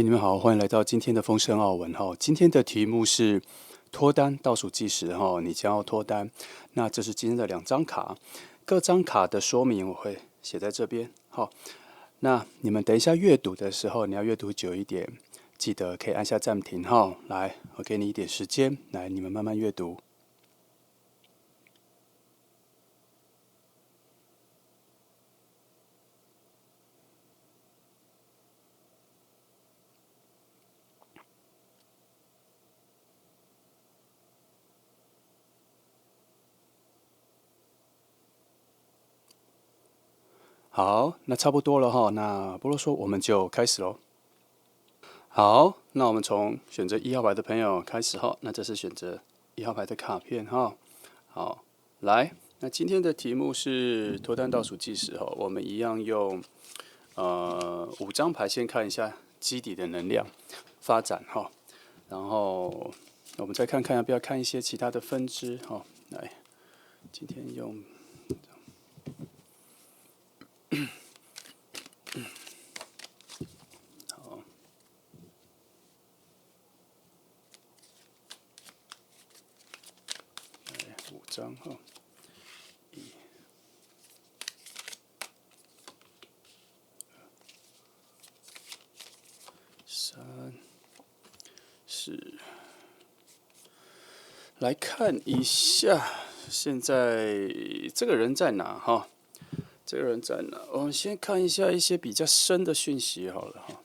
你们好，欢迎来到今天的丰盛奥文哈。今天的题目是脱单倒数计时哈，你将要脱单。那这是今天的2张卡，各张卡的说明我会写在这边。好，那你们等一下阅读的时候，你要阅读久一点，记得可以按下暂停哈。来，我给你一点时间，来，你们慢慢阅读。好，那差不多了哈。那不啰嗦，我们就开始喽。好，那我们从选择1号牌的朋友开始哈。那这是选择1号牌的卡片哈。好，来，那今天的题目是脱单倒数计时哈。我们一样用5张牌先看一下基底的能量发展哈，然后我们再看看要不要看一些其他的分支哈。来，今天用。好，来5张哈。是，来看一下现在这个人在哪哈？这个人在哪？我们先看一下一些比较深的讯息好了哈。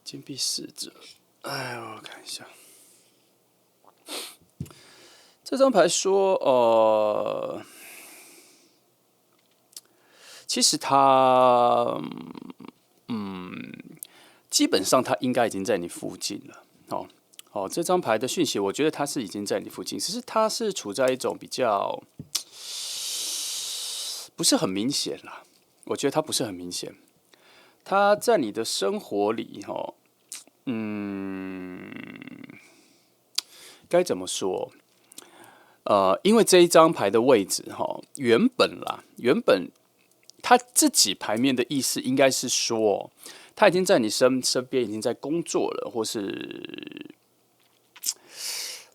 金币4者，我看一下，这张牌说，其实他，基本上他应该已经在你附近了。这张牌的讯息，我觉得他是已经在你附近，只是他是处在一种比较不是很明显啦。我觉得他不是很明显，他在你的生活里，该怎么说？因为这一张牌的位置，原本他自己牌面的意思应该是说，他已经在你身边，已经在工作了，或是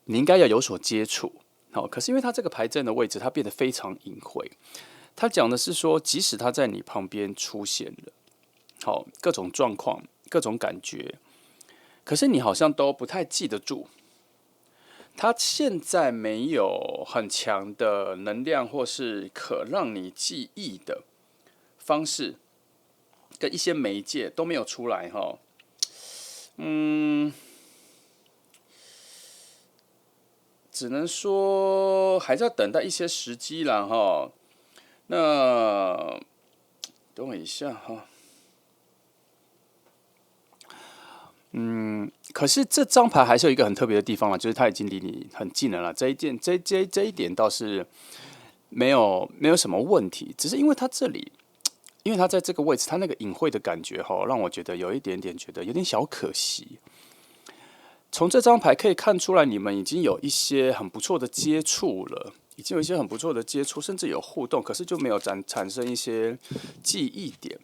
你应该要有所接触。可是因为他这个牌阵的位置，它变得非常隐晦。他讲的是说，即使他在你旁边出现了，各种状况、各种感觉，可是你好像都不太记得住。他现在没有很强的能量，或是可让你记忆的方式，跟一些媒介都没有出来哈。只能说还是要等待一些时机啦哈。那等我一下哈。可是这张牌还是有一个很特别的地方啦，就是它已经离你很近了啦。这一点倒是没有什么问题，只是因为它这里，因为它在这个位置，它那个隐晦的感觉哈，让我觉得有一点点觉得有点小可惜。从这张牌可以看出来，你们已经有一些很不错的接触了，已经有一些很不错的接触，甚至有互动，可是就没有产生一些记忆点，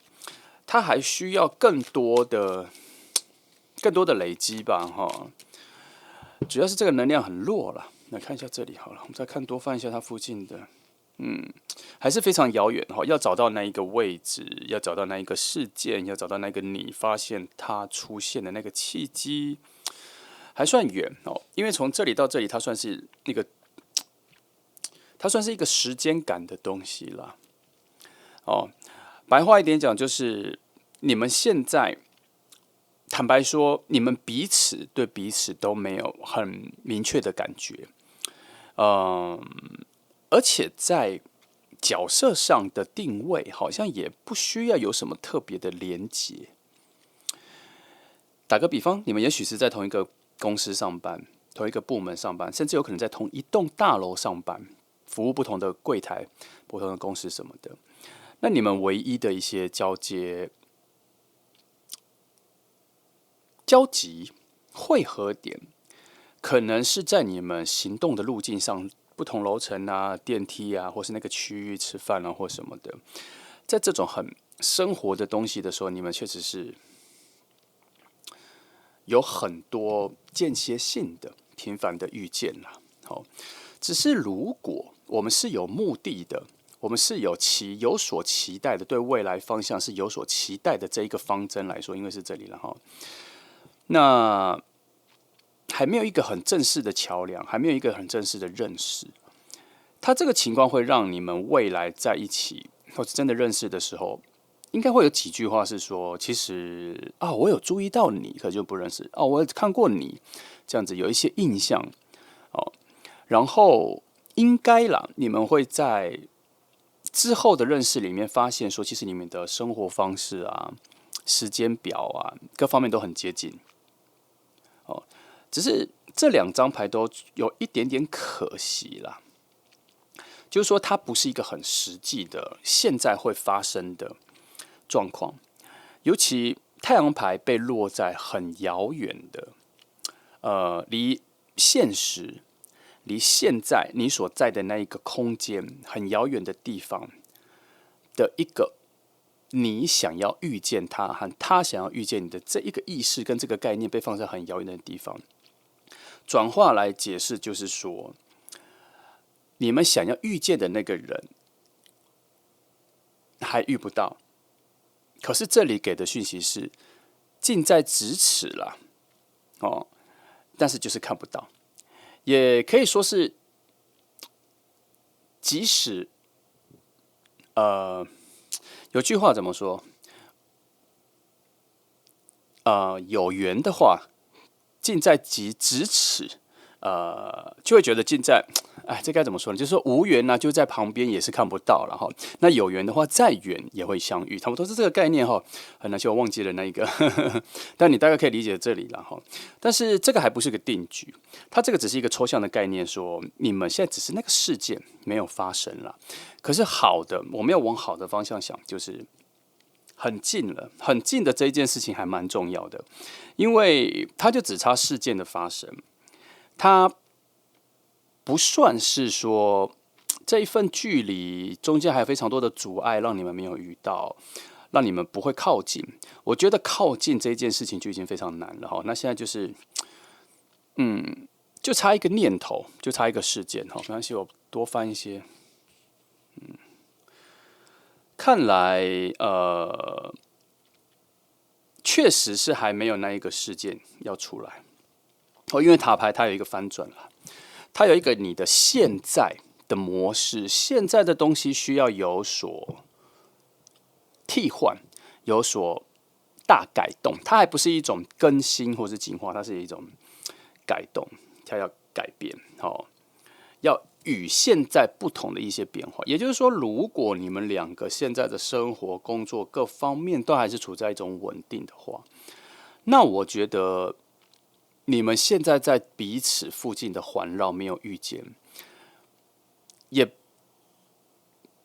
它还需要更多的累积吧，哈。主要是这个能量很弱了。来看一下这里好了，我们再看多翻一下它附近的，还是非常遥远哈。要找到那一个位置，要找到那一个事件，要找到那个你发现它出现的那个契机，还算远哦。因为从这里到这里，它算是一个时间感的东西啦。白话一点讲，就是你们现在。坦白说，你们彼此对彼此都没有很明确的感觉，而且在角色上的定位好像也不需要有什么特别的连结。打个比方，你们也许是在同一个公司上班，同一个部门上班，甚至有可能在同一栋大楼上班，服务不同的柜台、不同的公司什么的。那你们唯一的一些交集汇合点，可能是在你们行动的路径上，不同楼层啊、电梯啊，或是那个区域吃饭啊，或什么的，在这种很生活的东西的时候，你们确实是有很多间歇性的、频繁的遇见啦。好，只是如果我们是有目的的，我们是有所期待的，对未来方向是有所期待的这一个方针来说，因为是这里了哈。那还没有一个很正式的桥梁，还没有一个很正式的认识，它这个情况会让你们未来在一起或者真的认识的时候，应该会有几句话是说，其实啊，我有注意到你，可就不认识哦，我有看过你，这样子有一些印象哦，然后应该啦，你们会在之后的认识里面发现说，其实你们的生活方式啊、时间表啊，各方面都很接近哦，只是这两张牌都有一点点可惜啦。就是说，它不是一个很实际的现在会发生的状况，尤其太阳牌被落在很遥远的，离现实、离现在你所在的那一个空间很遥远的地方的一个你想要遇见他和他想要遇见你的这一个意识跟这个概念被放在很遥远的地方，转化来解释就是说，你们想要遇见的那个人还遇不到，可是这里给的讯息是近在咫尺啦，哦，但是就是看不到，也可以说是，即使有句话怎么说？有缘的话，近在咫尺，就会觉得近在，哎，这该怎么说呢？就是说无缘呢、就在旁边也是看不到了哈。那有缘的话，再远也会相遇，差不多是这个概念哈。很难，我忘记了那一个，但你大概可以理解这里了哈。但是这个还不是个定局，它这个只是一个抽象的概念说你们现在只是那个事件没有发生了。可是好的，我们要往好的方向想，就是很近了，很近的这一件事情还蛮重要的，因为它就只差事件的发生。它不算是说这一份距离中间还有非常多的阻碍，让你们没有遇到，让你们不会靠近。我觉得靠近这件事情就已经非常难了哈。那现在就是，就差一个念头，就差一个事件哈。没关系，我多翻一些。看来确实是还没有那一个事件要出来哦，因为塔牌它有一个翻转了。它有一个你的现在的模式，现在的东西需要有所替换，有所大改动。它还不是一种更新或是进化，它是一种改动，它要改变，哦，要与现在不同的一些变化。也就是说，如果你们两个现在的生活、工作各方面都还是处在一种稳定的话，那我觉得你们现在在彼此附近的环绕没有遇见，也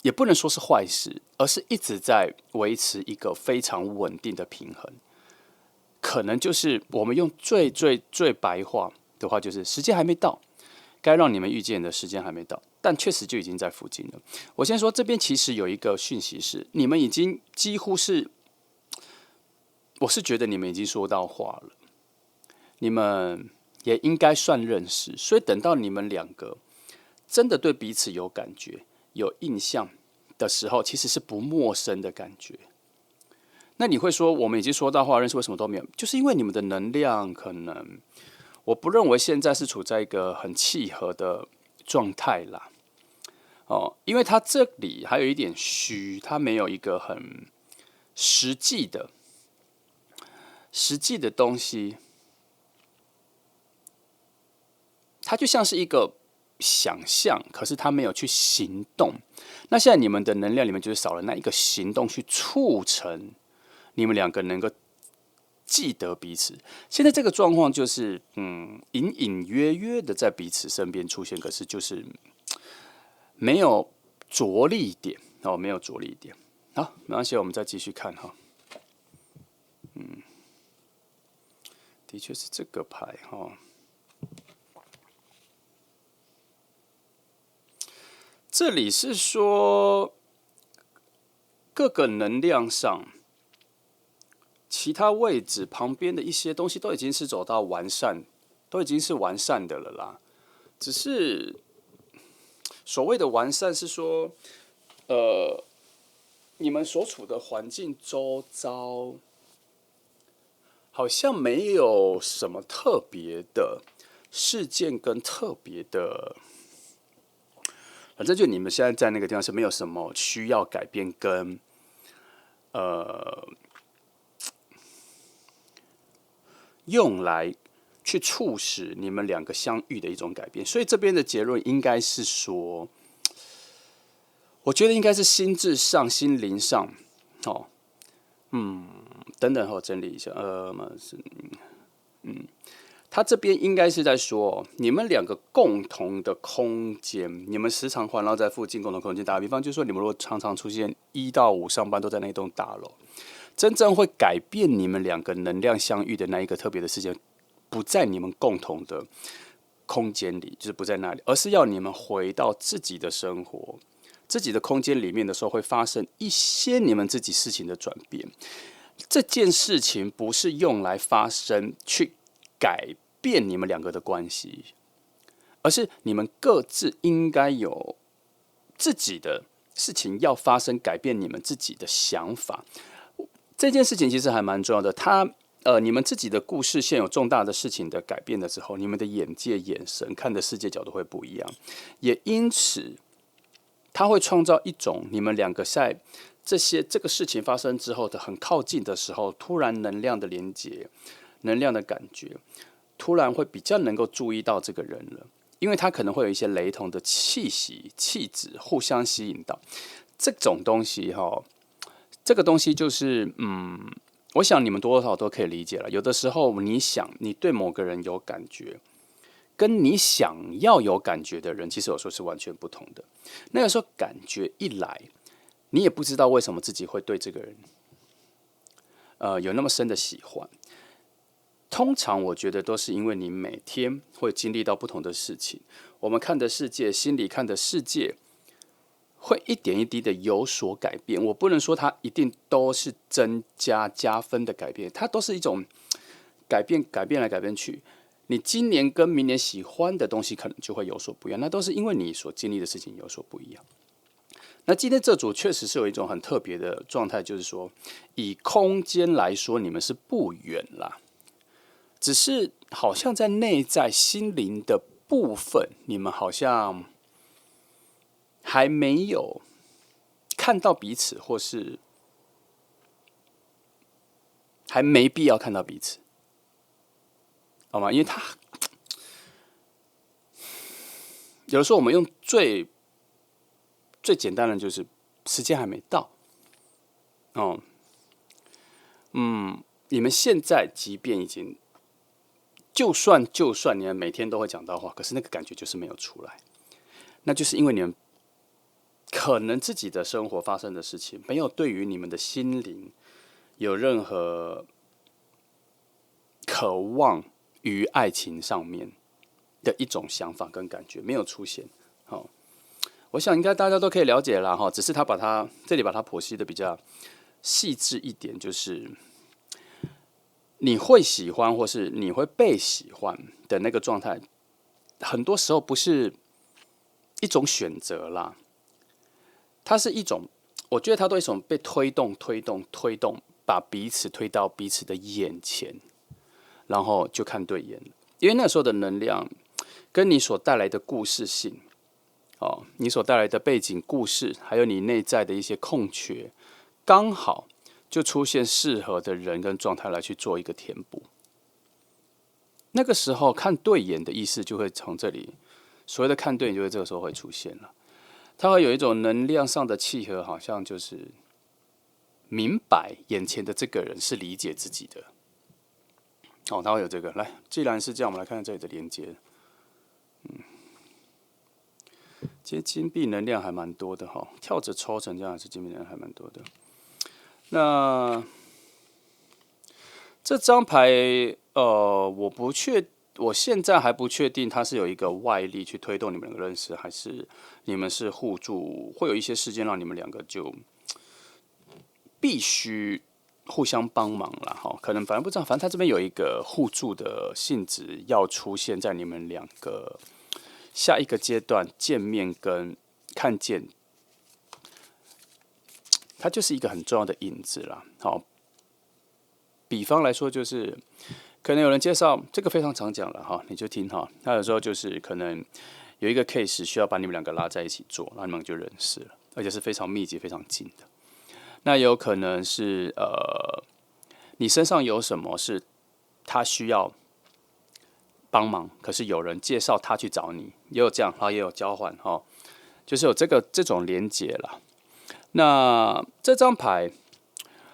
也不能说是坏事，而是一直在维持一个非常稳定的平衡。可能就是我们用最白话的话，就是时间还没到，该让你们遇见的时间还没到，但确实就已经在附近了。我先说这边其实有一个讯息是，你们已经几乎是，我是觉得你们已经说到话了。你们也应该算认识，所以等到你们两个真的对彼此有感觉、有印象的时候，其实是不陌生的感觉。那你会说，我们已经说到话，认识为什么都没有？就是因为你们的能量可能，我不认为现在是处在一个很契合的状态啦。哦，因为它这里还有一点虚，它没有一个很实际的、东西。它就像是一个想象，可是它没有去行动。那现在你们的能量里面就是少了那一个行动，去促成你们两个能够记得彼此。现在这个状况就是，隐隐约约的在彼此身边出现，可是就是没有着力点哦，没有着力点。好，没关系，我们再继续看哈。的确是这个牌哈。这里是说，各个能量上，其他位置旁边的一些东西都已经是走到完善，都已经是完善的了啦。只是所谓的完善是说，你们所处的环境周遭好像没有什么特别的事件跟特别的，反正就你们现在在那个地方是没有什么需要改变跟用来去促使你们两个相遇的一种改变。所以这边的结论应该是说，我觉得应该是心智上、心灵上，哦，等等，我整理一下，他这边应该是在说，你们两个共同的空间，你们时常环绕在附近共同空间。打个比方，就是说，你们如果常常出现1到5上班都在那栋大楼，真正会改变你们两个能量相遇的那一个特别的事件，不在你们共同的空间里，就是不在那里，而是要你们回到自己的生活、自己的空间里面的时候，会发生一些你们自己事情的转变。这件事情不是用来发生去改变你们两个的关系，而是你们各自应该有自己的事情要发生，改变你们自己的想法。这件事情其实还蛮重要的。你们自己的故事线有重大的事情的改变的时候，你们的眼界、眼神看的世界角度会不一样，也因此，它会创造一种你们两个在这个事情发生之后的很靠近的时候，突然能量的连接、能量的感觉，突然会比较能够注意到这个人了，因为他可能会有一些雷同的气息、气质互相吸引到。这种东西这个东西就是我想你们多少都可以理解了。有的时候你对某个人有感觉，跟你想要有感觉的人，其实有时候是完全不同的。那个时候感觉一来，你也不知道为什么自己会对这个人，有那么深的喜欢。通常我觉得都是因为你每天会经历到不同的事情，我们看的世界，心里看的世界，会一点一滴的有所改变。我不能说它一定都是加分的改变，它都是一种改变，改变来改变去。你今年跟明年喜欢的东西可能就会有所不一样，那都是因为你所经历的事情有所不一样。那今天这组确实是有一种很特别的状态，就是说，以空间来说，你们是不远啦，只是好像在内在心灵的部分，你们好像还没有看到彼此，或是还没必要看到彼此，好吗？因为有的时候我们用最简单的就是时间还没到哦。你们现在即便已经，就算你们每天都会讲到话，可是那个感觉就是没有出来，那就是因为你们可能自己的生活发生的事情，没有对于你们的心灵有任何渴望于爱情上面的一种想法跟感觉没有出现。好，我想应该大家都可以了解啦哈，只是他这里把它剖析的比较细致一点，就是你会喜欢或是你会被喜欢的那个状态，很多时候不是一种选择啦，它是一种，我觉得它都一种被推动，把彼此推到彼此的眼前，然后就看对眼了。因为那时候的能量跟你所带来的故事性，你所带来的背景故事，还有你内在的一些空缺，刚好就出现适合的人跟状态来去做一个填补。那个时候看对眼的意思就会从这里，所谓的看对眼就会这个时候会出现了。它会有一种能量上的契合，好像就是明白眼前的这个人是理解自己的。它会有这个。来，既然是这样，我们来看看这里的连接。其实金币能量还蛮多的哈，跳着抽成这样是金币能量还蛮多的。那这张牌，我现在还不确定它是有一个外力去推动你们两个认识，还是你们是互助，会有一些事件让你们两个就必须互相帮忙啦，哈，可能反正不知道，反正他这边有一个互助的性质要出现在你们两个下一个阶段见面跟看见，它就是一个很重要的引子啦。好，比方来说，就是可能有人介绍这个非常常讲了哈，你就听哈。他有时候就是可能有一个 case 需要把你们两个拉在一起做，那你们就认识了，而且是非常密集、非常近的。那有可能是你身上有什么是他需要帮忙，可是有人介绍他去找你，也有这样，然后也有交换哈，就是有这种连结啦。那这张牌，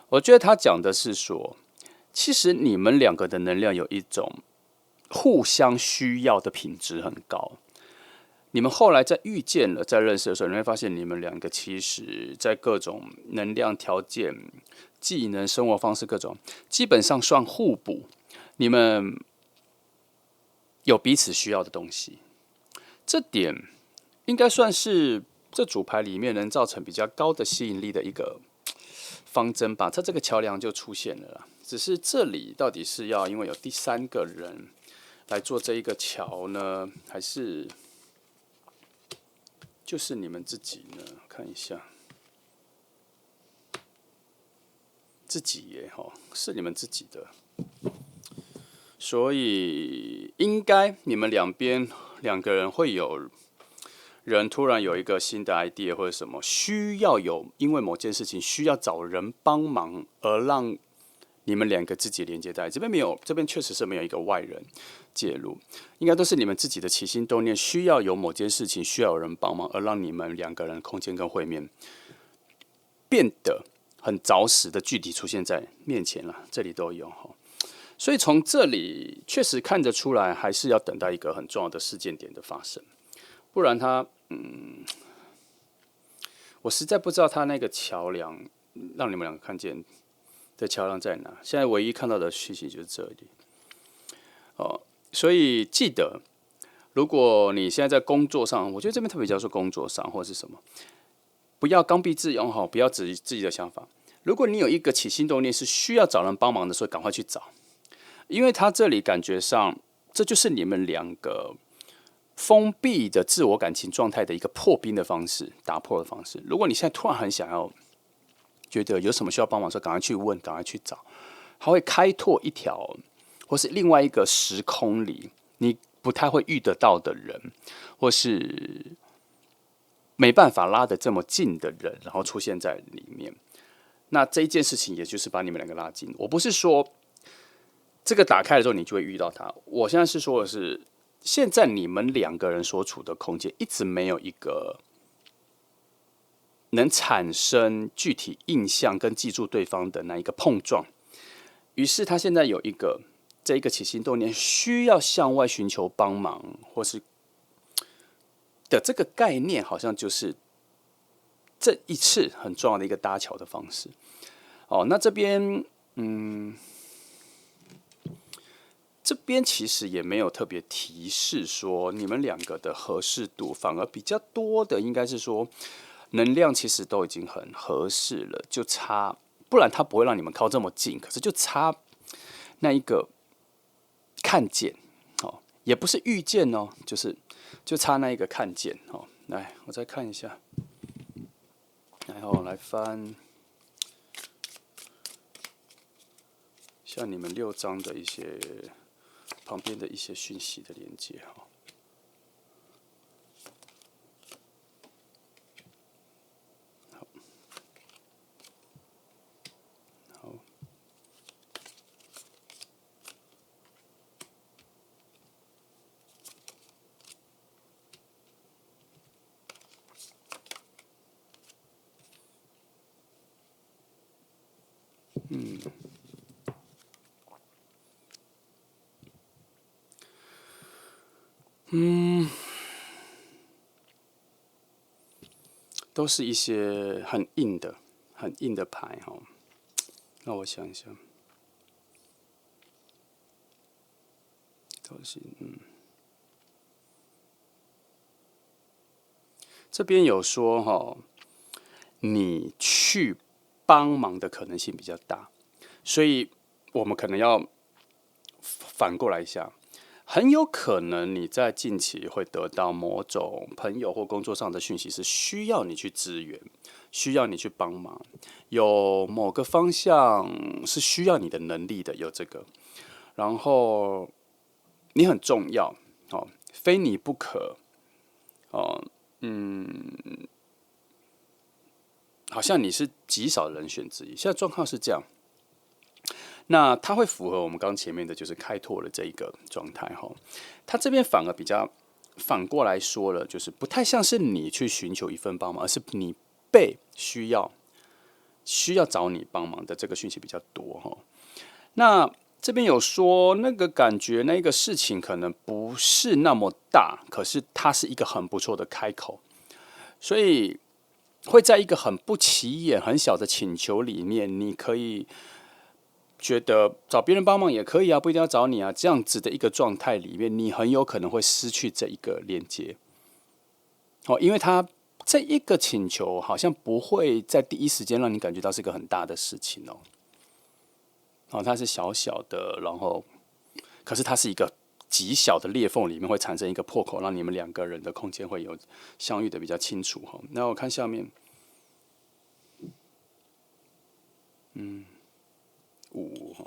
我觉得他讲的是说，其实你们两个的能量有一种互相需要的品质很高。你们后来在遇见了、在认识的时候，你会发现你们两个其实在各种能量条件、技能、生活方式各种，基本上算互补。你们有彼此需要的东西，这点应该算是这组牌里面能造成比较高的吸引力的一个方针吧。它这个桥梁就出现了啦。只是这里到底是要因为有第三个人来做这一个桥呢，还是就是你们自己呢？看一下，自己耶哈，是你们自己的，所以应该你们两个人会有人突然有一个新的 idea 或者什么，需要有因为某件事情需要找人帮忙，而让你们两个自己连接在这边没有，这边确实是没有一个外人介入，应该都是你们自己的起心动念，需要有某件事情需要有人帮忙，而让你们两个人空间跟会面变得很着实的具体出现在面前了，这里都有哈。所以从这里确实看得出来，还是要等待一个很重要的事件点的发生，不然我实在不知道他那个桥梁让你们两个看见的桥梁在哪。现在唯一看到的讯息就是这里。哦，所以记得，如果你现在在工作上，我觉得这边特别叫做工作上或是什么，不要刚愎自用哈，不要只自己的想法。如果你有一个起心动念是需要找人帮忙的时候，赶快去找，因为他这里感觉上，这就是你们两个封闭的自我感情状态的一个破冰的方式，打破的方式。如果你现在突然很想要，觉得有什么需要帮忙的时候，赶快去问，赶快去找，它会开拓一条，或是另外一个时空里你不太会遇得到的人，或是没办法拉得这么近的人，然后出现在里面。那这一件事情，也就是把你们两个拉近。我不是说这个打开的时候你就会遇到他，我现在是说的是，现在你们两个人所处的空间一直没有一个能产生具体印象跟记住对方的那一个碰撞。于是他现在有这一个起心动念，需要向外寻求帮忙，或是的这个概念，好像就是这一次很重要的一个搭桥的方式。哦，那这边，这边其实也没有特别提示说你们两个的合适度，反而比较多的应该是说能量其实都已经很合适了，就差，不然他不会让你们靠这么近，可是就差那一个看见，哦，也不是遇见哦，就差那一个看见哦。来，我再看一下，然后来翻像你们6张的一些旁边的一些讯息的连接哈。好，都是一些很硬的牌哈。那我想一想，都是这边有说哈，你去帮忙的可能性比较大，所以我们可能要反过来想，很有可能你在近期会得到某种朋友或工作上的讯息，是需要你去支援，需要你去帮忙，有某个方向是需要你的能力的，有这个，然后你很重要，哦，非你不可，哦，好像你是极少人选之一。现在状况是这样，那它会符合我们刚前面的，就是开拓的这一个状态哈。它这边反而比较反过来说了，就是不太像是你去寻求一份帮忙，而是你被需要找你帮忙的这个讯息比较多哈。那这边有说那个感觉，那个事情可能不是那么大，可是它是一个很不错的开口，所以会在一个很不起眼、很小的请求里面，你可以觉得找别人帮忙也可以啊，不一定要找你啊，这样子的一个状态里面，你很有可能会失去这一个连接。哦，因为他这一个请求好像不会在第一时间让你感觉到是一个很大的事情哦。哦，它是小小的，然后可是它是一个极小的裂缝，里面会产生一个破口，让你们两个人的空间会有相遇的比较清楚哈。那我看下面，五哈，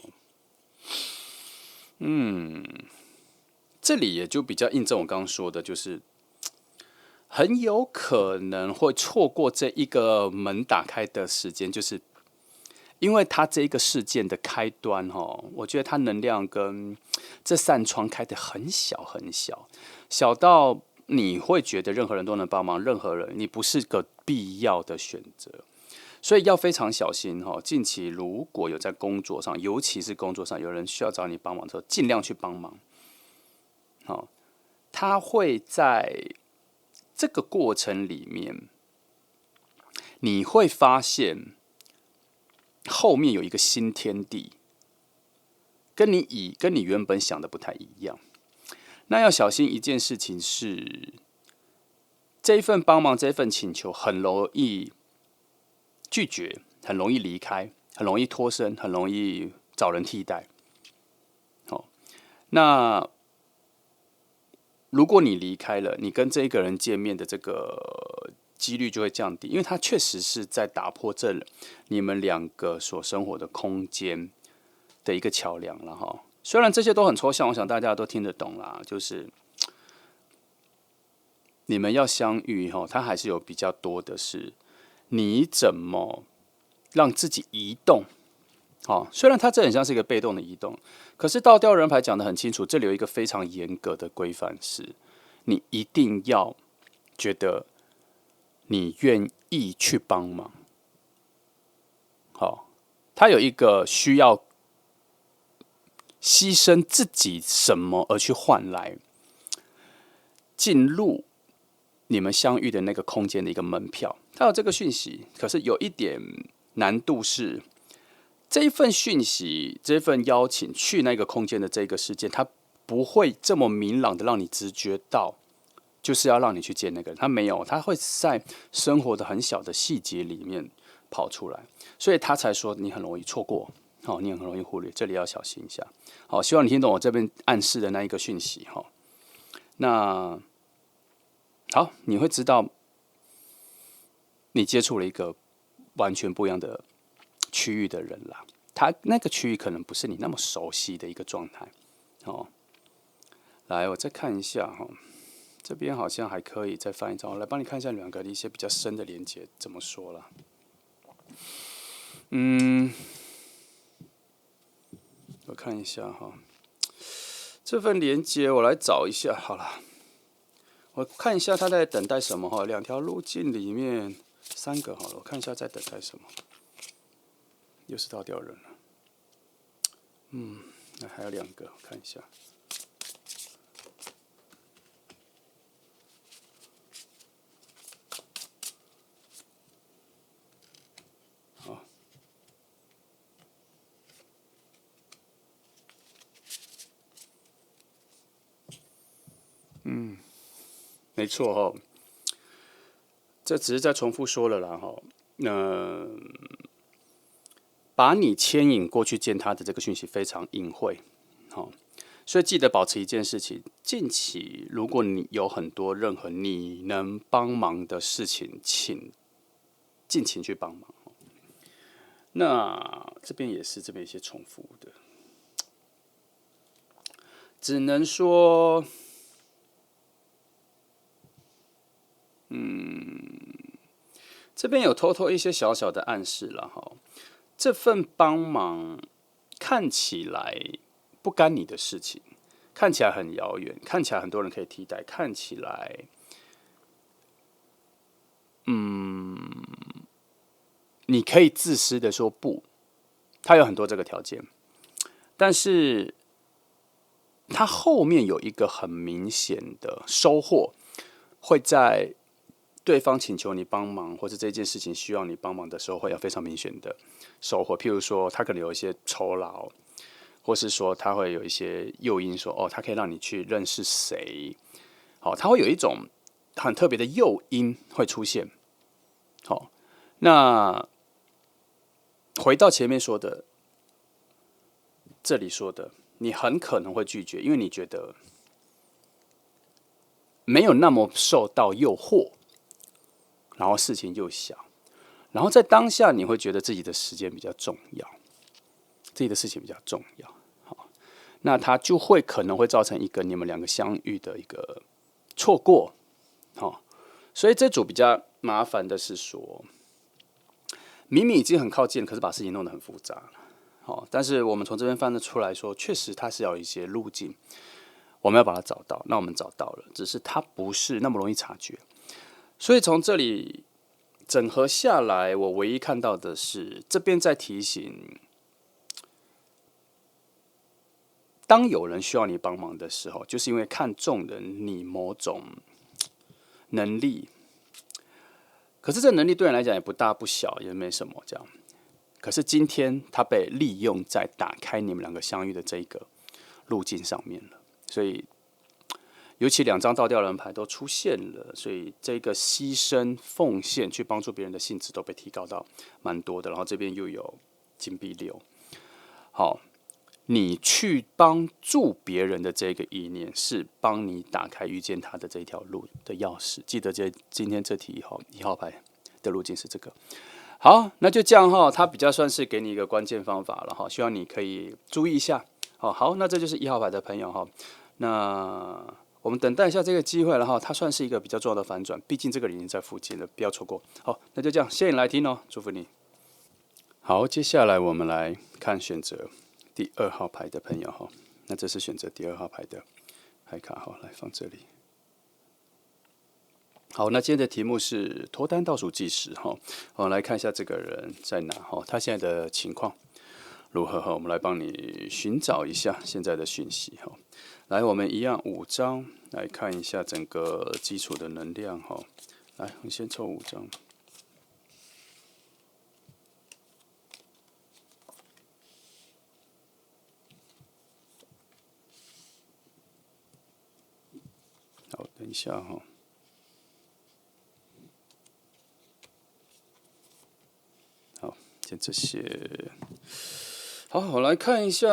这里也就比较印证我刚刚说的，就是很有可能会错过这一个门打开的时间，就是因为它这一个事件的开端哈，我觉得它能量跟这扇窗开得很小很小，小到你会觉得任何人都能帮忙，任何人你不是个必要的选择，所以要非常小心哈。近期如果有在工作上，尤其是工作上有人需要找你帮忙的时候，尽量去帮忙。好，他会在这个过程里面，你会发现后面有一个新天地，跟你原本想的不太一样。那要小心一件事情是，这一份帮忙，这一份请求很容易拒绝，很容易离开，很容易脱身，很容易找人替代。好，那如果你离开了，你跟这一个人见面的这个几率就会降低，因为他确实是在打破你们两个所生活的空间的一个桥梁了哈。虽然这些都很抽象，我想大家都听得懂啦。就是你们要相遇哈，它还是有比较多的是你怎么让自己移动。好，虽然它这很像是一个被动的移动，可是倒吊人牌讲得很清楚，这里有一个非常严格的规范是，你一定要觉得你愿意去帮忙。好，他有一个需要牺牲自己什么而去换来进入你们相遇的那个空间的一个门票，他有这个讯息，可是有一点难度是，这一份讯息、这份邀请去那个空间的这个事件，它不会这么明朗的让你直觉到，就是要让你去见那个人。他没有，他会在生活的很小的细节里面跑出来，所以他才说你很容易错过，好，你很容易忽略，这里要小心一下。好，希望你听懂我这边暗示的那一个讯息哈。那好，你会知道你接触了一个完全不一样的区域的人啦。他那个区域可能不是你那么熟悉的一个状态。哦，来，我再看一下哈，这边好像还可以再翻一张，我来帮你看一下两个的一些比较深的连接怎么说了。我看一下哈，这份连接我来找一下好了。我看一下他在等待什么哈，两条路径里面三个好了，我看一下在等待什么。又是倒吊人了，那还有两个，我看一下。好，没错哈，这只是在重复说了啦哈。把你牵引过去见他的这个讯息非常隐晦，好、所以记得保持一件事情：近期如果你有很多任何你能帮忙的事情，请尽情去帮忙。那这边也是这边一些重复的，只能说，这边有偷偷一些小小的暗示了哈。这份帮忙看起来不干你的事情，看起来很遥远，看起来很多人可以替代，看起来，你可以自私的说不，他有很多这个条件，但是他后面有一个很明显的收获，会在对方请求你帮忙，或者这件事情需要你帮忙的时候，会有非常明显的收获。譬如说，他可能有一些酬劳，或是说他会有一些诱因说，哦，他可以让你去认识谁，好，他会有一种很特别的诱因会出现。好，那回到前面说的，这里说的，你很可能会拒绝，因为你觉得没有那么受到诱惑，然后事情又小，然后在当下你会觉得自己的时间比较重要，自己的事情比较重要。好，那它就会可能会造成一个你们两个相遇的一个错过。好，所以这组比较麻烦的是说，明明已经很靠近，可是把事情弄得很复杂。好，但是我们从这边翻得出来说，确实它是要有一些路径，我们要把它找到。那我们找到了，只是它不是那么容易察觉。所以从这里整合下来，我唯一看到的是，这边在提醒，当有人需要你帮忙的时候，就是因为看中了你某种能力，可是这能力对人来讲也不大不小，也没什么这样。可是今天他被利用在打开你们两个相遇的这一个路径上面了，所以尤其2张倒吊人牌都出现了，所以这个牺牲奉献去帮助别人的性质都被提高到蛮多的。然后这边又有金币6，好，你去帮助别人的这个意念是帮你打开遇见他的这条路的钥匙。记得今天这题1号牌的路径是这个。好，那就这样哈，它比较算是给你一个关键方法了哈，希望你可以注意一下。好，那这就是1号牌的朋友哈，那我们等待一下这个机会了哈，它算是一个比较重要的反转，毕竟这个人已经在附近了，不要错过。好，那就这样，谢谢你来听哦，祝福你。好，接下来我们来看选择第2号牌的朋友哈，那这是选择第2号牌的牌卡哈，来放这里。好，那今天的题目是脱单倒数计时哈，我们来看一下这个人在哪哈，他现在的情况如何哈，我们来帮你寻找一下现在的讯息哈。来，我们一样5张来看一下整个基础的能量哈。来，我们先抽5张。好，等一下哈。好，先这些。好，我来看一下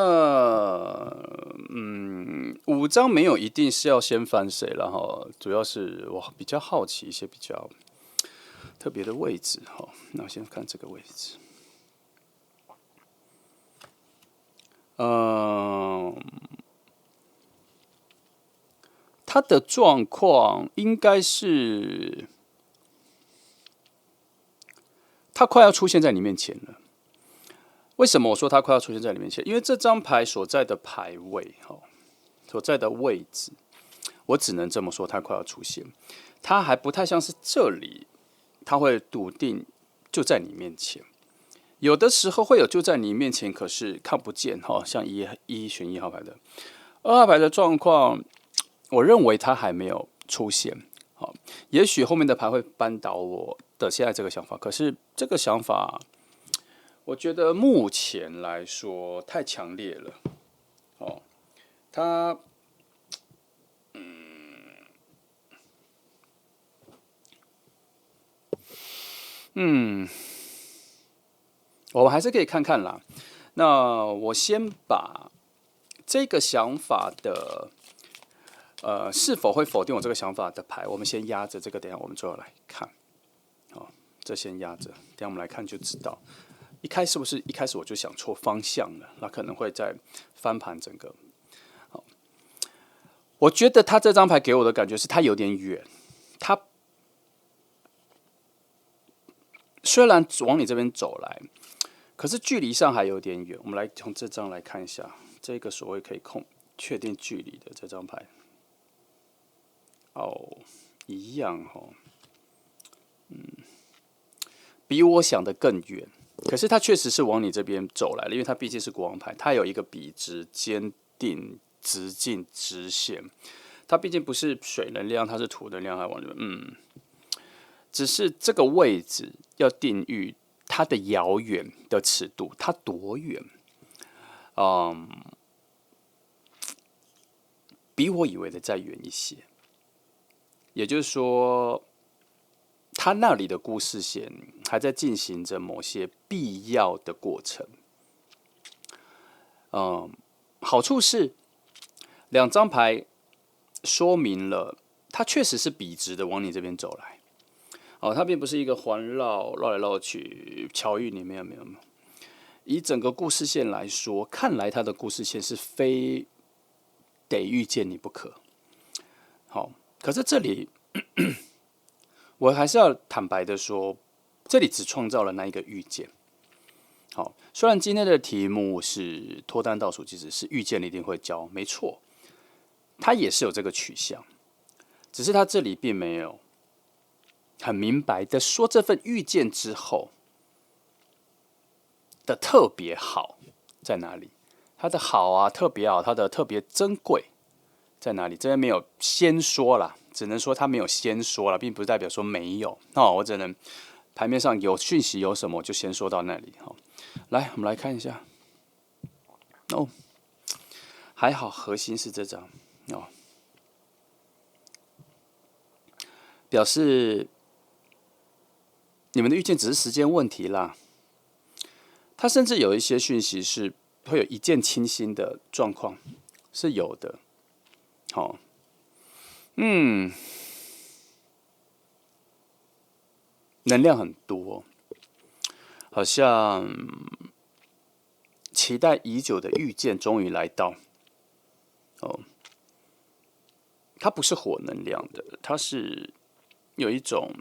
，5张没有一定是要先翻谁了哈，主要是我比较好奇一些比较特别的位置哈。那我先看这个位置，他的状况应该是他快要出现在你面前了。为什么我说他快要出现在你面前？因为这张牌所在的牌位哈，所在的位置，我只能这么说，他快要出现。他还不太像是这里，他会笃定就在你面前。有的时候会有就在你面前，可是看不见哈，像选1号牌的，2号牌的状况，我认为他还没有出现。好，也许后面的牌会扳倒我的现在这个想法，可是这个想法，我觉得目前来说太强烈了。哦，他，我们还是可以看看啦。那我先把这个想法的是否会否定我这个想法的牌，我们先压着这个，等一下我们最后来看。好，这先压着，等一下我们来看就知道。一开始我就想错方向了，那可能会再翻盘整个。好，我觉得他这张牌给我的感觉是他有点远，他虽然往你这边走来，可是距离上还有点远。我们来从这张来看一下，这个所谓可以确定距离的这张牌。哦，一样哦，比我想的更远。可是它确实是往你这边走来了，因为它毕竟是国王牌，它有一个笔直、坚定、直进、直线。它毕竟不是水能量，它是土能量，还往这边，只是这个位置要定义它的遥远的尺度，它多远？比我以为的再远一些。也就是说，他那里的故事线还在进行着某些必要的过程。好处是两张牌说明了，它确实是笔直的往你这边走来。哦，它并不是一个环绕来绕去巧遇你，没有。以整个故事线来说，看来它的故事线是非得遇见你不可。好，可是这里我还是要坦白的说，这里只创造了那一个遇见。好，虽然今天的题目是脱单倒数计时，是遇见一定会交，没错，它也是有这个取向，只是它这里并没有很明白的说这份遇见之后的特别好在哪里，它的好啊，特别好，它的特别珍贵在哪里？这边没有先说啦，只能说它没有先说了，并不代表说没有。我只能牌面上有讯息有什么，我就先说到那里。来，我们来看一下。还好核心是这张表示你们的遇见只是时间问题啦。它甚至有一些讯息是会有一见倾心的状况，是有的。能量很多，好像期待已久的遇见终于来到。它不是火能量的，它是有一种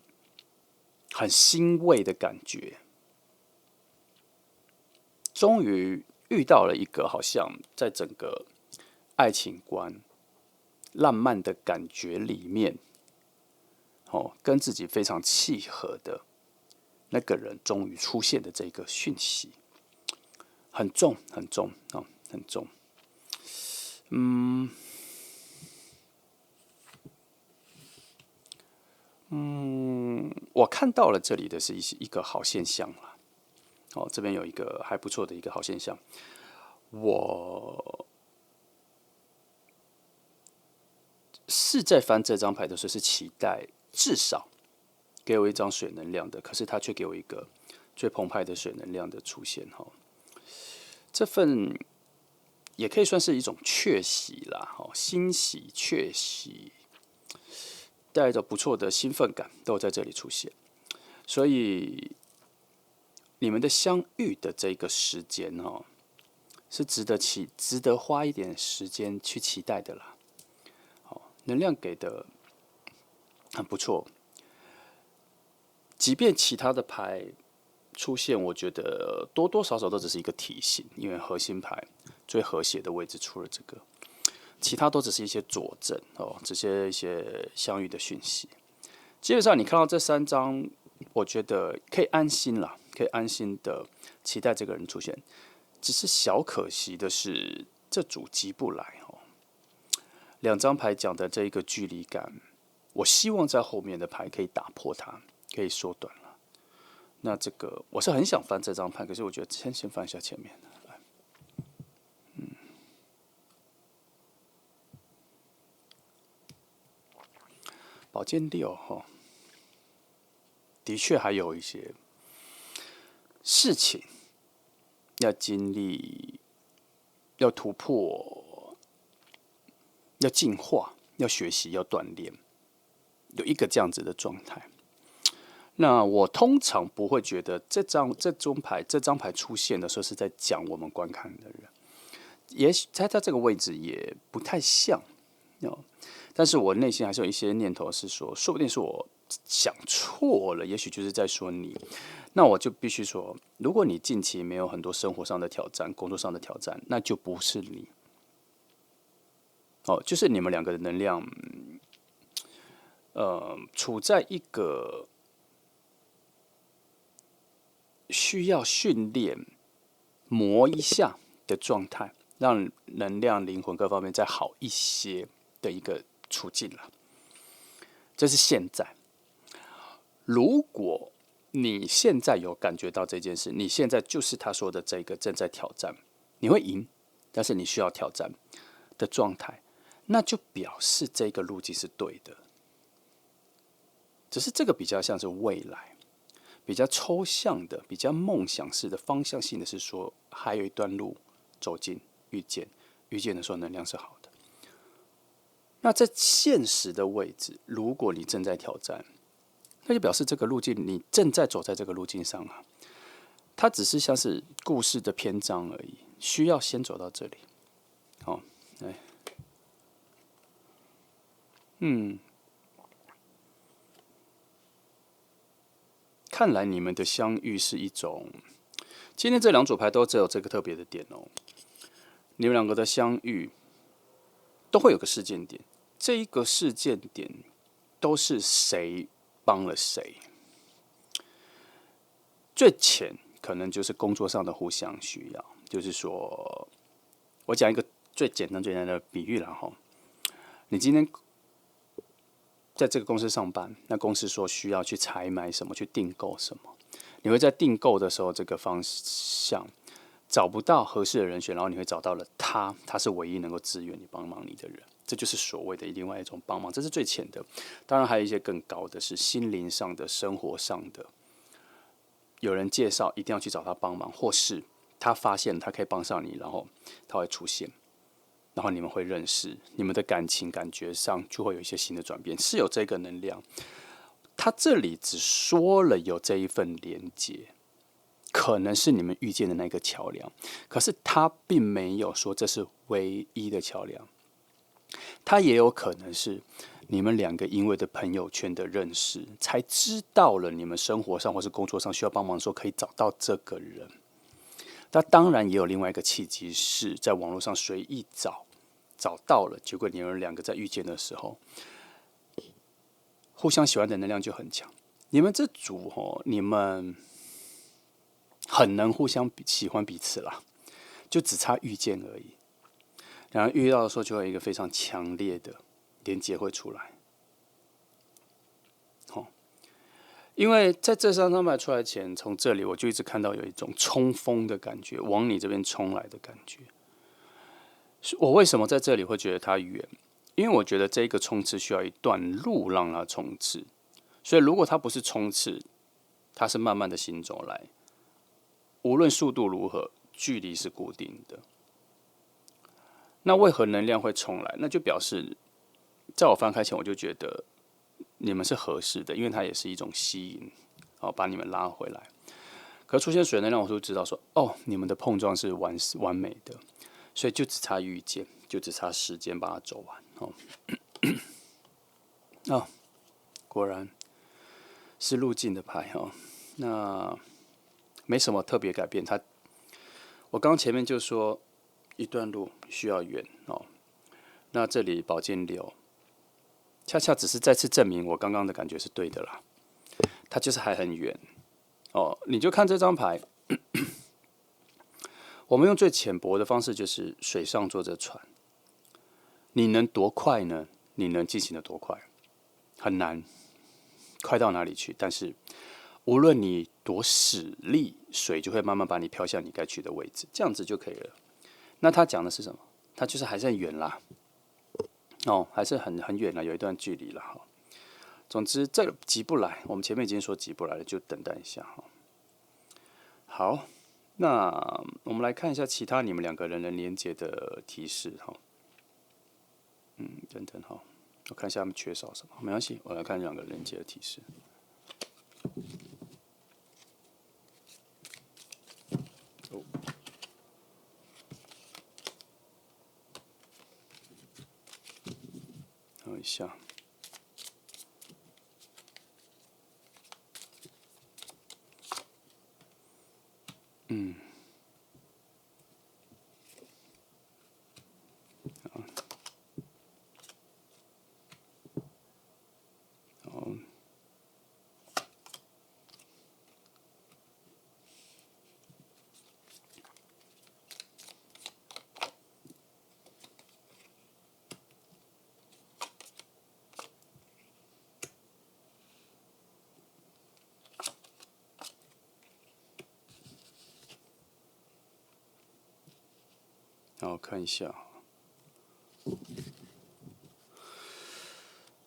很欣慰的感觉。终于遇到了一个好像在整个爱情观、浪漫的感觉里面，跟自己非常契合的那个人终于出现的这个讯息，很重，很重很重。我看到了这里的是一个好现象啦。这边有一个还不错的一个好现象。我是在翻这张牌的时候是期待至少给我一张水能量的，可是他却给我一个最澎湃的水能量的出现。这份也可以算是一种确喜啦，欣喜、确喜，带着不错的兴奋感都在这里出现。所以你们的相遇的这个时间是值得花一点时间去期待的啦。能量给的很不错，即便其他的牌出现，我觉得多多少少都只是一个提醒，因为核心牌最和谐的位置出了这个，其他都只是一些佐证这些一些相遇的讯息。基本上你看到这3张，我觉得可以安心啦，可以安心的期待这个人出现。只是小可惜的是，这组急不来2张牌讲的这一个距离感，我希望在后面的牌可以打破它，可以缩短了。那这个我是很想翻这张牌，可是我觉得先翻一下前面的。宝剑6的确还有一些事情要经历，要突破，要进化，要学习，要锻炼，有一个这样子的状态。那我通常不会觉得这张牌出现的时候是在讲我们观看的人，也许在这个位置也不太像，但是我内心还是有一些念头是说，说不定是我想错了，也许就是在说你。那我就必须说，如果你近期没有很多生活上的挑战、工作上的挑战，那就不是你。就是你们两个的能量，处在一个需要训练、磨一下的状态，让能量、灵魂各方面再好一些的一个处境了。这是现在。如果你现在有感觉到这件事，你现在就是他说的这个正在挑战，你会赢，但是你需要挑战的状态，那就表示这个路径是对的。只是这个比较像是未来。比较抽象的、比较梦想式的、方向性的是说，还有一段路走进遇见，遇见的时候能量是好的。那在现实的位置，如果你正在挑战，那就表示这个路径你正在走在这个路径上啊。它只是像是故事的篇章而已，需要先走到这里。好，看来你们的相遇是一种，今天这两组牌都只有这个特别的点哦。你们两个的相遇都会有个事件点，这一个事件点都是谁帮了谁。最浅可能就是工作上的互相需要，就是说，我讲一个最简单的比喻了哈。你今天在这个公司上班，那公司说需要去采买什么，去订购什么，你会在订购的时候这个方向找不到合适的人选，然后你会找到了他，他是唯一能够支援你、帮忙你的人，这就是所谓的另外一种帮忙，这是最浅的。当然还有一些更高的是心灵上的、生活上的，有人介绍一定要去找他帮忙，或是他发现他可以帮上你，然后他会出现。然后你们会认识，你们的感情感觉上就会有一些新的转变，是有这个能量。他这里只说了有这一份连接，可能是你们遇见的那个桥梁，可是他并没有说这是唯一的桥梁。他也有可能是你们两个因为的朋友圈的认识，才知道了你们生活上或是工作上需要帮忙的时候可以找到这个人。那当然也有另外一个契机，是在网络上随意找到了，结果你们两个在遇见的时候，互相喜欢的能量就很强。你们这组你们很能互相喜欢彼此啦，就只差遇见而已。然后遇到的时候，就会有一个非常强烈的连接会出来。因为在这张牌出来前，从这里我就一直看到有一种冲锋的感觉，往你这边冲来的感觉。我为什么在这里会觉得它远？因为我觉得这个冲刺需要一段路让它冲刺，所以如果它不是冲刺，它是慢慢的行走来，无论速度如何，距离是固定的。那为何能量会冲来？那就表示，在我翻开前，我就觉得你们是合适的，因为它也是一种吸引，把你们拉回来。可出现水能量，我就知道说，你们的碰撞是完美的。所以就只差遇见，就只差时间把它走完果然是路径的牌那没什么特别改变。我刚前面就说一段路需要远那这里宝剑六，恰恰只是再次证明我刚刚的感觉是对的啦。它就是还很远你就看这张牌。我们用最浅薄的方式，就是水上坐着船，你能多快呢？你能进行的多快？很难，快到哪里去？但是无论你多使力，水就会慢慢把你飘向你该去的位置，这样子就可以了。那他讲的是什么？他就是还是很远啦，还是很远了，有一段距离了哈。总之，这个急不来，我们前面已经说急不来了，就等待一下哈。好。那我们来看一下其他你们两个人的连接的提示哈。等等哈，我看一下他们缺少什么，没关系，我来看两个连接的提示。等一下。然后看一下，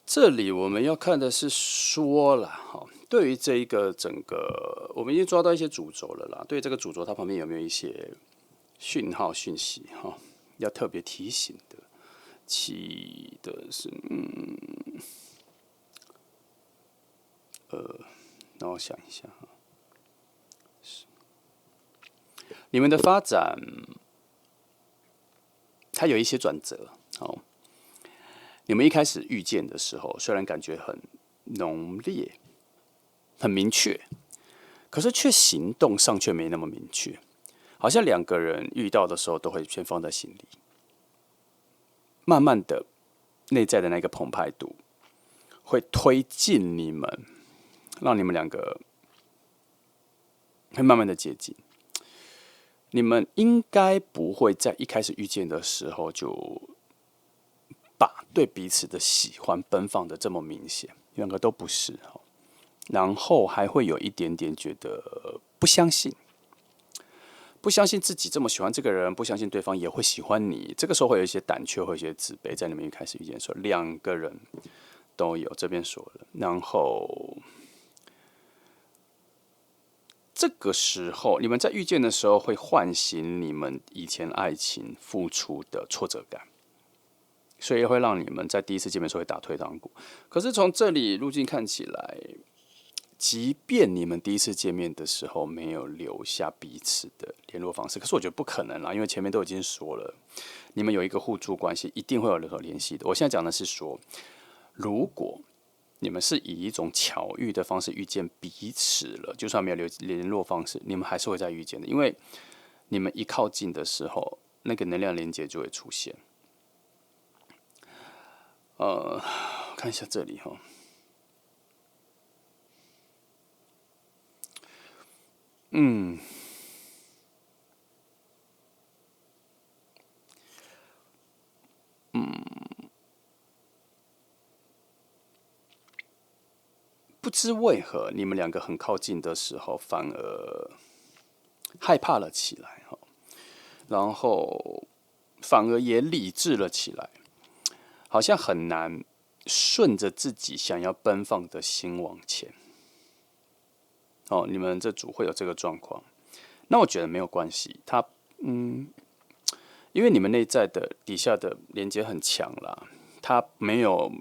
这里我们要看的是说了哈，对于这一个整个，我们已经抓到一些主轴了啦。对于这个主轴，它旁边有没有一些讯号讯息哈，要特别提醒的？其的是让我想一下哈，你们的发展它有一些转折，好。你们一开始遇见的时候，虽然感觉很浓烈、很明确，可是却行动上却没那么明确，好像两个人遇到的时候都会先放在心里，慢慢的内在的那个澎湃度会推进你们，让你们两个会慢慢的接近。你们应该不会在一开始遇见的时候就把对彼此的喜欢奔放的这么明显，两个都不是，然后还会有一点点觉得不相信，不相信自己这么喜欢这个人，不相信对方也会喜欢你。这个时候会有一些胆怯，会有一些自卑，在你们一开始遇见的时候，两个人都有。这边说了，然后这个时候你们在遇见的时候，会唤醒你们以前爱情付出的挫折感。所以会让你们在第一次见面的时候会打退堂鼓。可是从这里路径看起来，即便你们第一次见面的时候没有留下彼此的联络方式，可是我觉得不可能啦，因为前面都已经说了，你们有一个互助关系，一定会有任何联系的。我现在讲的是说，如果你们是以一种巧遇的方式遇见彼此了，就算没有留联络方式，你们还是会再遇见的，因为你们一靠近的时候，那个能量连接就会出现。看一下这里哈，不知为何你们两个很靠近的时候，反而害怕了起来哈，然后反而也理智了起来，好像很难顺着自己想要奔放的心往前。哦，你们这组会有这个状况，那我觉得没有关系，因为你们内在的底下的连接很强啦，它没有。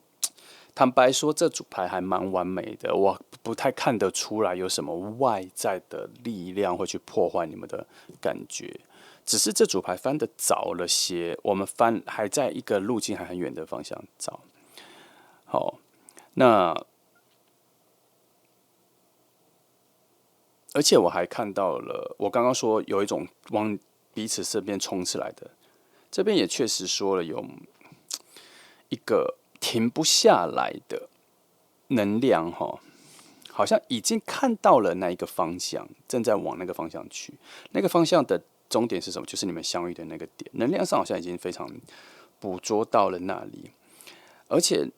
坦白说，这组牌还蛮完美的，我不太看得出来有什么外在的力量会去破坏你们的感觉。只是这组牌翻的早了些，我们翻还在一个路径还很远的方向找。好，那而且我还看到了，我刚刚说有一种往彼此身边冲刺来的，这边也确实说了有一个停不下来的能量哈，好像已经看到了那一个方向，正在往那个方向去。那个方向的终点是什么？就是你们相遇的那个点。能量上好像已经非常捕捉到了那里，而且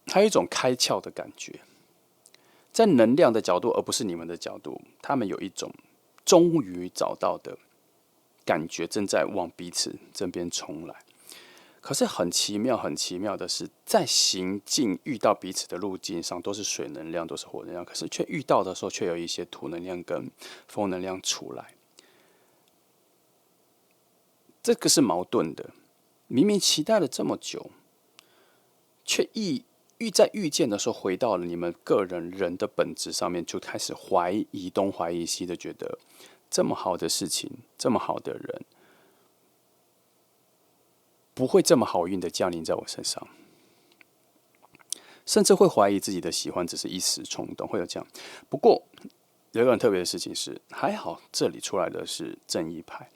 还有一种开窍的感觉，在能量的角度，而不是你们的角度，他们有一种终于找到的感觉，正在往彼此这边冲来。可是很奇妙，很奇妙的是，在行进遇到彼此的路径上，都是水能量，都是火能量，可是却遇到的时候，却有一些土能量跟风能量出来。这个是矛盾的。明明期待了这么久，却在遇见的时候回到了你们个人的本质上面，就开始怀疑东怀疑西的，觉得这么好的事情，这么好的人，不会这么好运的降临在我身上，甚至会怀疑自己的喜欢只是一时冲动，会有这样。不过有一个很特别的事情是，还好这里出来的是正义牌，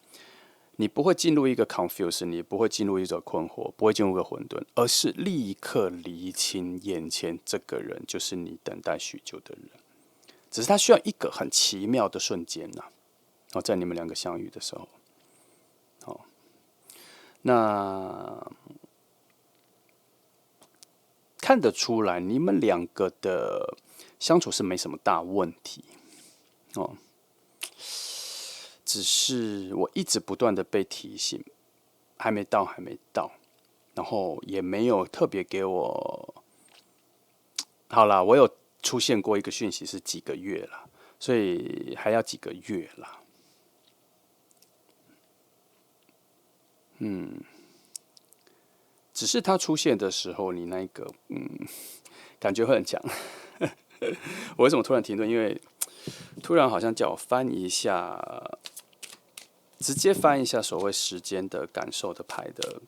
你不会进入一个 confuse， 你不会进入一种困惑，不会进入一个混沌，而是立刻厘清眼前这个人就是你等待许久的人，只是他需要一个很奇妙的瞬间呐、在你们两个相遇的时候，那看得出来你们两个的相处是没什么大问题哦。只是我一直不断的被提醒，还没到，还没到，然后也没有特别给我。好啦，我有出现过一个讯息是几个月啦，所以还要几个月啦。只是它出现的时候，你那个感觉会很强。我为什么突然停顿？因为突然好像叫我翻一下，直接翻一下所谓时间的感受的牌的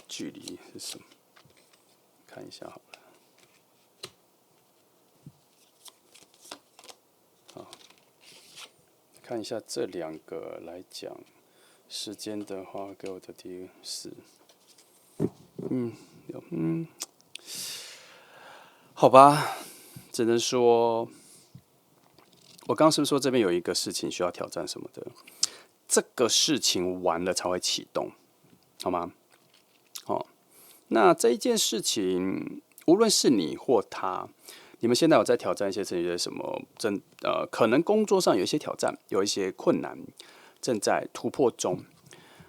距离是什么？看一下好了。好，看一下这两个来讲时间的话，给我的提示。好吧，只能说，我刚刚是不是说这边有一个事情需要挑战什么的？这个事情完了才会启动，好吗？哦，那这一件事情，无论是你或他，你们现在有在挑战一些什么可能工作上有一些挑战，有一些困难正在突破中。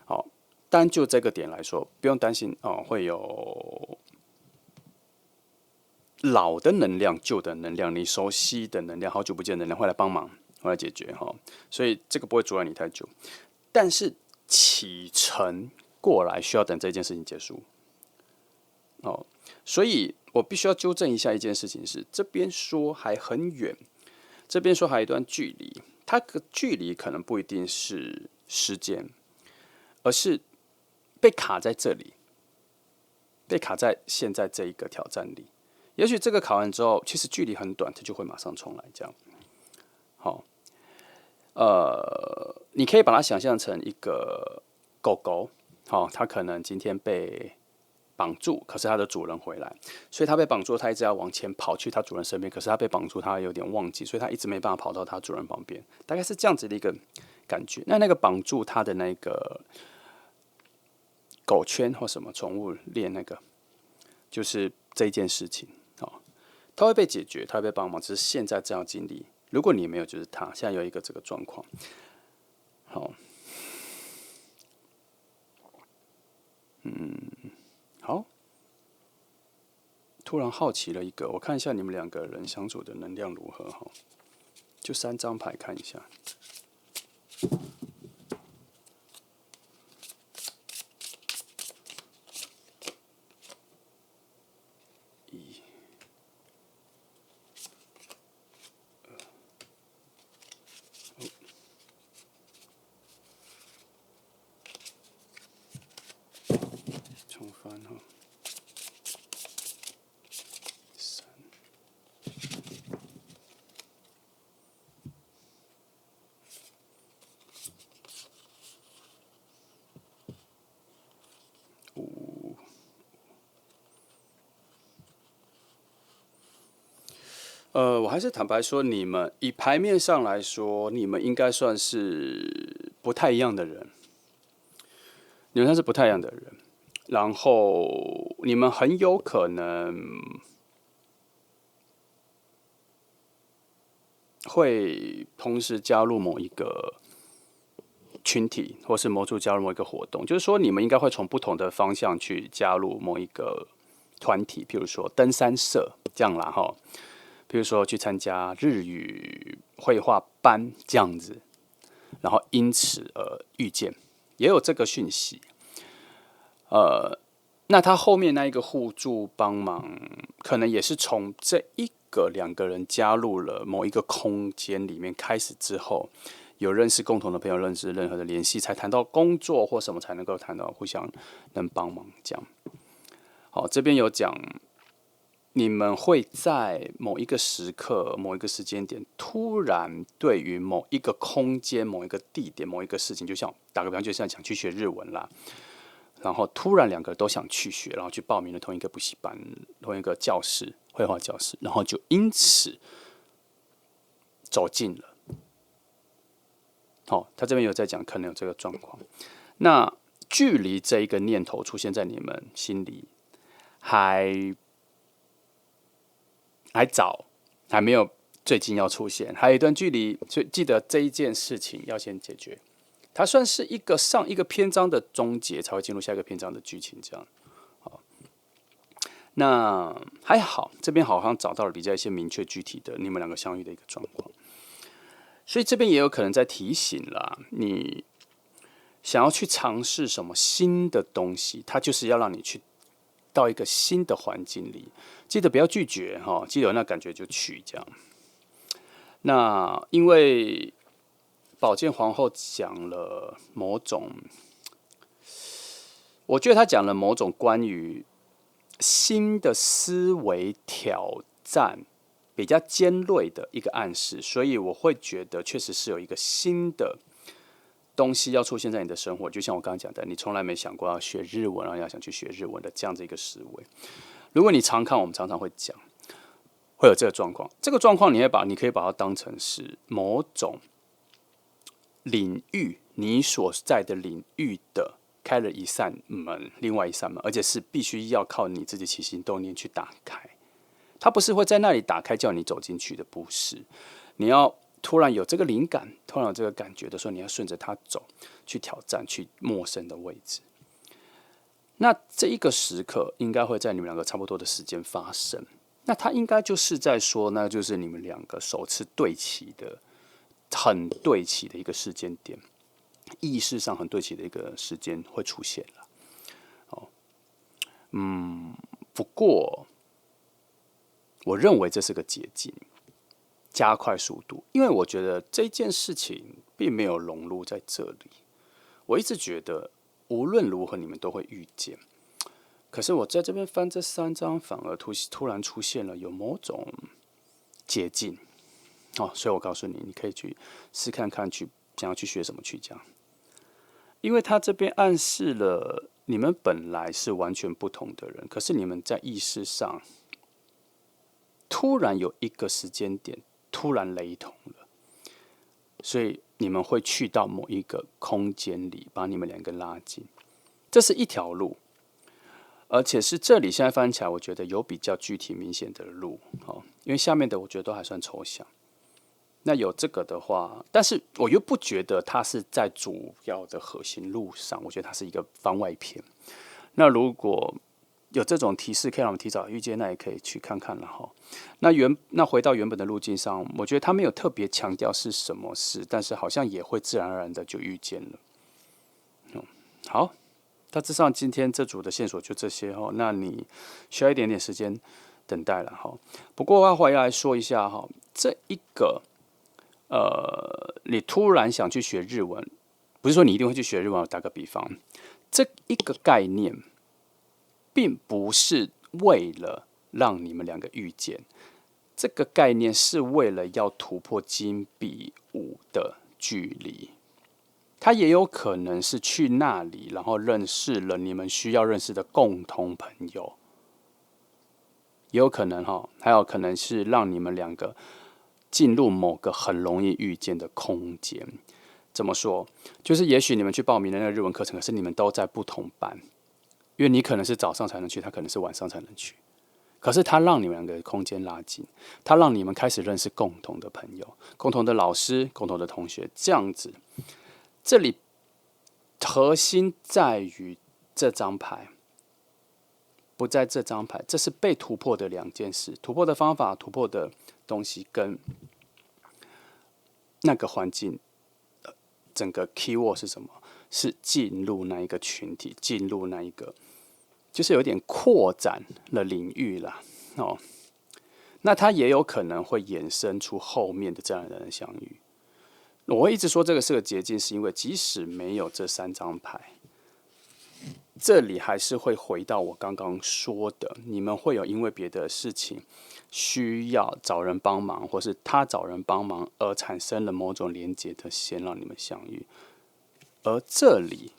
好，单就这个点来说，不用担心哦，会有老的能量、旧的能量、你熟悉的能量、好久不见的能量会来帮忙，会来解决哈。所以这个不会阻碍你太久，但是启程过来需要等这件事情结束。哦，所以我必须要纠正一下一件事情是，这边说还很远，这边说还有一段距离，它的距离可能不一定是时间，而是被卡在这里，被卡在现在这一个挑战里。也许这个考完之后，其实距离很短，它就会马上重来。这样，好，你可以把它想象成一个狗狗，好，它可能今天被绑住，可是它的主人回来，所以它被绑住，它一直要往前跑去它主人身边，可是它被绑住，它有点忘记，所以它一直没办法跑到它主人旁边，大概是这样子的一个感觉。那个绑住它的那个狗圈或什么宠物链，那个就是这一件事情。它会被解决，它会被帮忙，只是现在这样经历。如果你没有，就是他现在有一个这个状况。好，好。突然好奇了一个，我看一下你们两个人相处的能量如何哈？就3张牌看一下。重翻哈。我还是坦白说，你们以牌面上来说，你们应该算是不太一样的人，你们算是不太一样的人，然后你们很有可能会同时加入某一个群体，或是某处加入某一个活动，就是说你们应该会从不同的方向去加入某一个团体，譬如说登山社这样啦哈。比如说去参加日语绘画班这样子，然后因此而遇见。也有这个讯息。那他后面那一个互助帮忙，可能也是从这两个人加入了某一个空间里面开始之后，有认识共同的朋友，认识任何的联系，才谈到工作或什么，才能够谈到互相能帮忙这样。好，这边有讲，你们会在某一个时刻、某一个时间点，突然对于某一个空间、某一个地点、某一个事情，就像打个比方，就像想去学日文啦，然后突然两个都想去学，然后去报名了同一个补习班、同一个教室、绘画教室，然后就因此走近了。好，他这边有在讲，可能有这个状况。那距离这一个念头出现在你们心里，还早，还没有最近要出现，还有一段距离。所以记得这一件事情要先解决，它算是上一个篇章的终结，才会进入下一个篇章的剧情。这样，好，那还好，这边好像找到了比较一些明确具体的你们两个相遇的一个状况。所以这边也有可能在提醒啦，你想要去尝试什么新的东西，它就是要让你去到一个新的环境里，记得不要拒绝哈，记得有那感觉就去这样。那因为宝剑皇后讲了某种，我觉得他讲了某种关于新的思维挑战，比较尖锐的一个暗示，所以我会觉得确实是有一个新的东西要出现在你的生活，就像我刚刚讲的，你从来没想过要学日文，然后要想去学日文的这样子一个思维。如果你常看，我们常常会讲，会有这个状况。这个状况你可以把它当成是某种领域，你所在的领域的开了一扇门，另外一扇门，而且是必须要靠你自己起心动念去打开。它不是会在那里打开叫你走进去的，不是。你要突然有这个灵感，突然有这个感觉的时候，你要顺着它走，去挑战，去陌生的位置。那这一个时刻应该会在你们两个差不多的时间发生。那它应该就是在说，那就是你们两个首次对齐的，很对齐的一个时间点，意识上很对齐的一个时间会出现了。哦，不过我认为这是个捷径，加快速度，因为我觉得这件事情并没有融入在这里。我一直觉得无论如何你们都会遇见，可是我在这边翻这3章，反而突然出现了有某种捷径。所以我告诉你，你可以去试看看，想要去学什么去讲，因为他这边暗示了你们本来是完全不同的人，可是你们在意识上突然有一个时间点突然雷同了，所以你们会去到某一个空间里，把你们两个拉近。这是一条路，而且是这里现在翻起来，我觉得有比较具体明显的路。因为下面的我觉得都还算抽象。那有这个的话，但是我又不觉得它是在主要的核心路上，我觉得它是一个番外篇。那如果有这种提示可以让我们提早预见，那也可以去看看了哈。那回到原本的路径上，我觉得他没有特别强调是什么事，但是好像也会自然而然的就预见了。好，大致上今天这组的线索就这些哈。那你需要一点点时间等待了哈。不过要回来说一下哈，这一个你突然想去学日文，不是说你一定会去学日文。我打个比方，这一个概念并不是为了让你们两个遇见，这个概念是为了要突破金币5的距离。它也有可能是去那里，然后认识了你们需要认识的共同朋友，也有可能还有可能是让你们两个进入某个很容易遇见的空间。怎么说？就是也许你们去报名的那个日文课程，可是你们都在不同班，因为你可能是早上才能去，他可能是晚上才能去。可是他让你们两个空间拉近，他让你们开始认识共同的朋友、共同的老师、共同的同学，这样子。这里核心在于这张牌，不在这张牌，这是被突破的2件事。突破的方法、突破的东西跟那个环境，整个 keyword 是什么？是进入那一个群体，进入那一个，就是有点扩展了领域啦。哦，那它也有可能会衍生出后面的这样的人相遇。我会一直说这个是个捷径，是因为即使没有这3张牌，这里还是会回到我刚刚说的，你们会有因为别的事情需要找人帮忙，或是他找人帮忙而产生了某种连结的线让你们相遇，而这里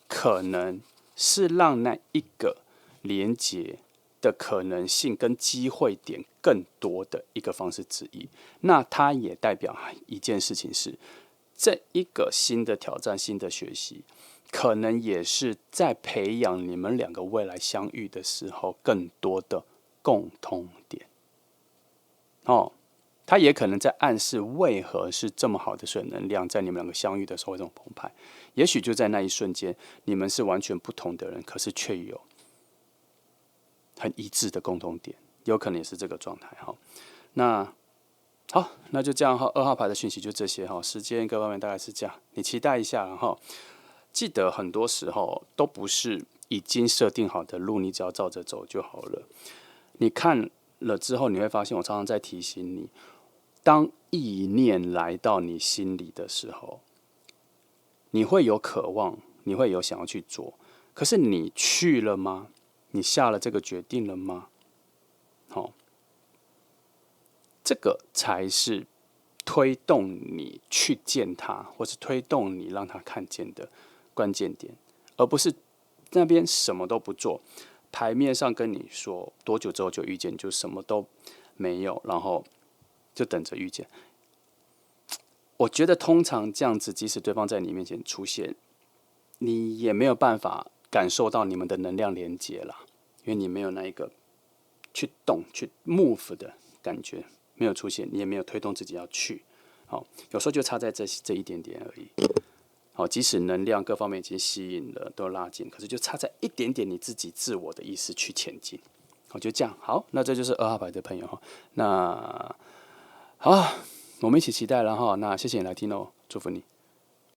可能是让那一个连结的可能性跟机会点更多的一个方式之一。那它也代表一件事情是，这一个新的挑战、新的学习，可能也是在培养你们2个未来相遇的时候更多的共通点。哦，它也可能在暗示为何是这么好的水能量，在你们2个相遇的时候会这么澎湃。也许就在那一瞬间，你们是完全不同的人，可是却有很一致的共同点，有可能也是这个状态哈。那好，那就这样哈。2号牌的讯息就这些哈，时间各方面大概是这样，你期待一下，然后记得很多时候都不是已经设定好的路，你只要照着走就好了。你看了之后，你会发现我常常在提醒你，当意念来到你心里的时候，你会有渴望，你会有想要去做，可是你去了吗？你下了这个决定了吗？好，这个才是推动你去见他，或是推动你让他看见的关键点，而不是那边什么都不做，牌面上跟你说多久之后就遇见，就什么都没有，然后就等着遇见。我觉得通常这样子，即使对方在你面前出现，你也没有办法感受到你们的能量连接啦，因为你没有那一个去动、去 move 的感觉没有出现，你也没有推动自己要去。好，有时候就差在这一点点而已。好，即使能量各方面已经吸引了，都拉近，可是就差在一点点你自己自我的意识去前进。好，就这样。好，那这就是2号牌的朋友哈。那好，我们一起期待了哈。那谢谢你来听哦，祝福你。